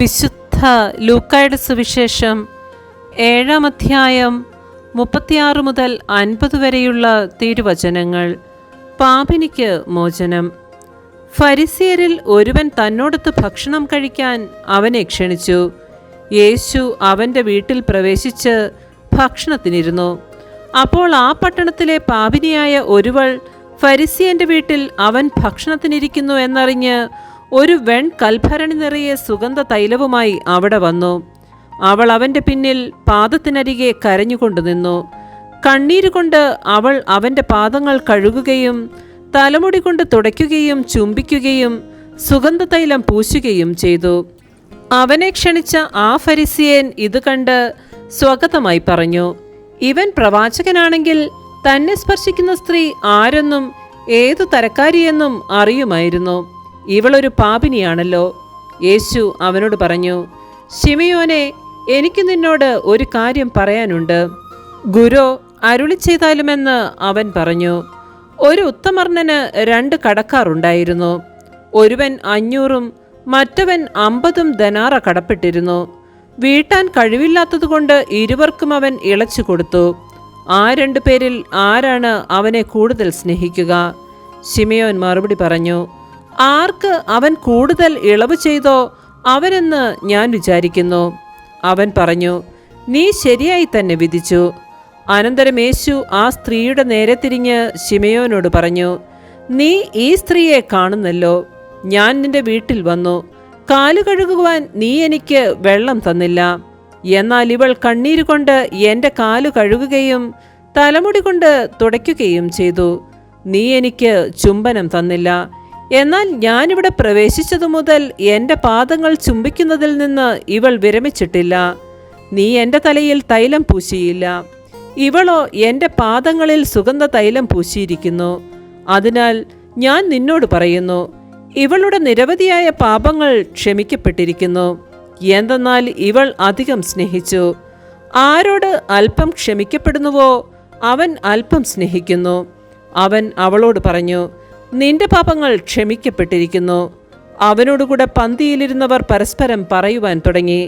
വിശുദ്ധ ലൂക്കായുടെ സുവിശേഷം 7-ാം അധ്യായം 36 മുതൽ 50 വരെയുള്ള തിരുവചനങ്ങൾ. പാപിനിക്ക് മോചനം. ഫരിസേയരിൽ ഒരുവൻ തന്നോടൊത്ത് ഭക്ഷണം കഴിക്കാൻ അവനെ ക്ഷണിച്ചു. യേശു അവൻ്റെ വീട്ടിൽ പ്രവേശിച്ച് ഭക്ഷണത്തിനിരുന്നു. അപ്പോൾ ആ പട്ടണത്തിലെ പാപിനിയായ ഒരുവൾ ഫരിസേയൻ്റെ വീട്ടിൽ അവൻ ഭക്ഷണത്തിനിരിക്കുന്നു എന്നറിഞ്ഞ് ഒരു കൽഭരണി നിറയെ സുഗന്ധ തൈലവുമായി അവിടെ വന്നു. അവൾ അവൻ്റെ പിന്നിൽ പാദത്തിനരികെ കരഞ്ഞുകൊണ്ടു നിന്നു. കണ്ണീരുകൊണ്ട് അവൾ അവൻ്റെ പാദങ്ങൾ കഴുകുകയും തലമുടി കൊണ്ട് തുടയ്ക്കുകയും ചുംബിക്കുകയും സുഗന്ധ തൈലം പൂശുകയും ചെയ്തു. അവനെ ക്ഷണിച്ച ആ ഫരിസേയൻ ഇത് കണ്ട് സ്വഗതമായി പറഞ്ഞു, ഇവൻ പ്രവാചകനാണെങ്കിൽ തന്നെ സ്പർശിക്കുന്ന സ്ത്രീ ആരെന്നും ഏതു തരക്കാരിയെന്നും അറിയുമായിരുന്നു. ഇവളൊരു പാപിനിയാണല്ലോ. യേശു അവനോട് പറഞ്ഞു, ശിമയോനെ, എനിക്ക് നിന്നോട് ഒരു കാര്യം പറയാനുണ്ട്. ഗുരു അരുളി ചെയ്താലുമെന്ന് അവൻ പറഞ്ഞു. ഒരു ഉത്തമർണന് 2 കടക്കാർ ഉണ്ടായിരുന്നു. ഒരുവൻ 500 മറ്റവൻ 50 ദനാറ കടപ്പെട്ടിരുന്നു. വീട്ടാൻ കഴിവില്ലാത്തതുകൊണ്ട് ഇരുവർക്കും അവൻ ഇളച്ചു കൊടുത്തു. ആ 2 പേരിൽ ആരാണ് അവനെ കൂടുതൽ സ്നേഹിക്കുക? ശിമയോൻ മറുപടി പറഞ്ഞു, ആർക്ക് അവൻ കൂടുതൽ ഇളവ് ചെയ്തോ അവനെന്ന് ഞാൻ വിചാരിക്കുന്നു. അവൻ പറഞ്ഞു, നീ ശരിയായി തന്നെ വിധിച്ചു. അനന്തരം യേശു ആ സ്ത്രീയുടെ നേരെ തിരിഞ്ഞ് ശിമയോനോട് പറഞ്ഞു, നീ ഈ സ്ത്രീയെ കാണുന്നല്ലോ. ഞാൻ നിന്റെ വീട്ടിൽ വന്നു. കാലു കഴുകുവാൻ നീ എനിക്ക് വെള്ളം തന്നില്ല. എന്നാൽ ഇവൾ കണ്ണീരുകൊണ്ട് എൻ്റെ കാലു കഴുകുകയും തലമുടി കൊണ്ട് തുടയ്ക്കുകയും ചെയ്തു. നീ എനിക്ക് ചുംബനം തന്നില്ല. എന്നാൽ ഞാനിവിടെ പ്രവേശിച്ചതു മുതൽ എൻ്റെ പാദങ്ങൾ ചുംബിക്കുന്നതിൽ നിന്ന് ഇവൾ വിരമിച്ചിട്ടില്ല. നീ എൻ്റെ തലയിൽ തൈലം പൂശിയില്ല. ഇവളോ എൻ്റെ പാദങ്ങളിൽ സുഗന്ധ തൈലം പൂശിയിരിക്കുന്നു. അതിനാൽ ഞാൻ നിന്നോട് പറയുന്നു, ഇവളുടെ നിരവധിയായ പാപങ്ങൾ ക്ഷമിക്കപ്പെട്ടിരിക്കുന്നു. എന്തെന്നാൽ ഇവൾ അധികം സ്നേഹിച്ചു. ആരോട് അല്പം ക്ഷമിക്കപ്പെടുന്നുവോ അവൻ അല്പം സ്നേഹിക്കുന്നു. അവൻ അവളോട് പറഞ്ഞു, നിന്റെ പാപങ്ങൾ ക്ഷമിക്കപ്പെട്ടിരിക്കുന്നു. അവനോടുകൂടെ പന്തിയിലിരുന്നവർ പരസ്പരം പറയുവാൻ തുടങ്ങി,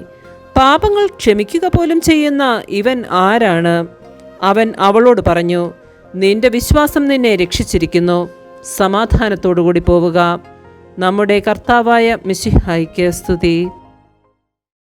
പാപങ്ങൾ ക്ഷമിക്കുക പോലും ചെയ്യുന്ന ഇവൻ ആരാണ്? അവൻ അവളോട് പറഞ്ഞു, നിന്റെ വിശ്വാസം നിന്നെ രക്ഷിച്ചിരിക്കുന്നു. സമാധാനത്തോടുകൂടി പോവുക. നമ്മുടെ കർത്താവായ മിശിഹായ്ക്ക് സ്തുതി.